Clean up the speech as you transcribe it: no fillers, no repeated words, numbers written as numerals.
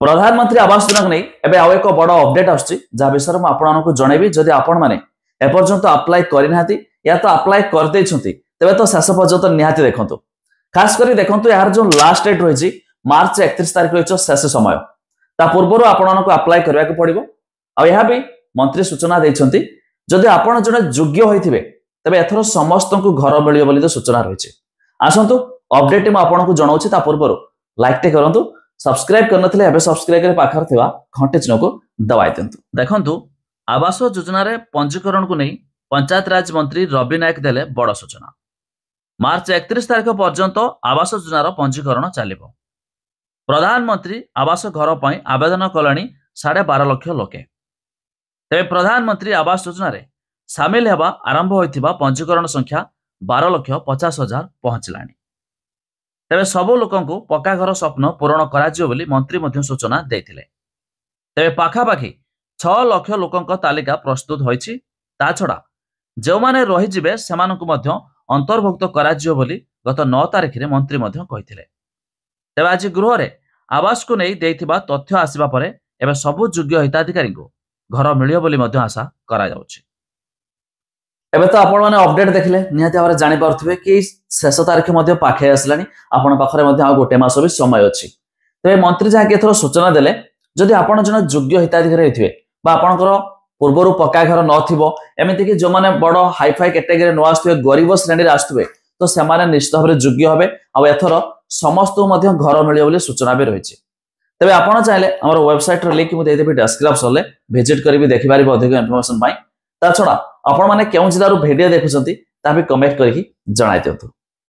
प्रधानमंत्री आवास योजना को नहीं एबे आउ एक बड़ अपडेट आछि जहा विषय में आपको जनइबी जदि आपण माने एपर्यंत अप्लाई करना या तो अप्लाई कर देछंती तबे तो शेष पर्यंत निहाती देखंतु खास करी देखंतु यार जो लास्ट डेट रही मार्च 31 तारिख रही शेष समय ता पूर्व आपको अप्लाई करने को पड़ो आ भी मंत्री सूचना देइछंती जदि आपण जने योग्य होइथिबे तबे एथरो समस्त को घर मिलियो बोली तो सूचना रही आसंतु अपडेट में आपको जनाऊँ ता पूर्व लाइक टे करंतु सब्सक्राइब करनथिले एबे सब्सक्राइब करे पाखर थिबा घंटे चिन्ह को दबाइ दियंतु। देखंतु आवास योजना रे पंजीकरण को नहीं पंचायत राज मंत्री रवि नायक देले बड़ सूचना। मार्च 31 तारिख पर्यंत आवास योजनार पंजीकरण चलिबो। प्रधानमंत्री आवास घर पई आवेदन कलानी 12.5 लाख लोके। तेबे प्रधानमंत्री आवास योजना रे शामिल हेबा आरंभ होइथिबा पंजीकरण संख्या 12,50,000 पहुंचलानी। तेबे सबु लोकंकु पक्का घर स्वप्न पूरण कराजियो बोली मंत्री मध्य सूचना देथिले। तेबे पाखापाखि 6 लाख लोकंक तालिका प्रस्तुत होइछि। ता छडा जो माने रहि जिबे सेमानकु मध्य अंतर्भुक्त कराजियो बोली गत 9 तारिख रे मंत्री मध्य कहिथिले। तेबे आज गृह रे आवास को नहीं देथिबा तथ्य आसीबा परे एबे सबु योग्य हिताधिकारी को घर मिलियो बोली मध्य आशा करा जाउछि। एबे तो आपण माने अपडेट देखले निहाती भाबरे जानि पारथिबे कि शेष तारिख मध्य पाखे आसलानी आपण पाखरे मध्य आ गोटे मास भी समय अछि। तेबे मंत्री जहा के थरो सूचना देले जदि आपण जन योग्य हिताधिकारी रहिथिबे बा आपणकर पूर्वरु पक्का घर नथिबो एमिति कि जो माने बड़ हाईफाई कैटेगरी न आस्तुबे गरीब श्रेणी रे आस्तुबे तो से माने निश्चित भाबरे योग्य होबे आ एथरो समस्त मध्य घर मिलियो बोली सूचना भी रहिछि। तेबे आपण चाहिले हमर वेबसाइट रे लिंक मु दे देबी डिस्क्रिप्शन रे विजिट करिवि देखि पारिबो अधिक इन्फॉर्मेशन पाई। ता छडा आपण माने केउ जिल्लारु भिडियो देखुछंती ता भी कमेंट करके जणाइ दियंतु।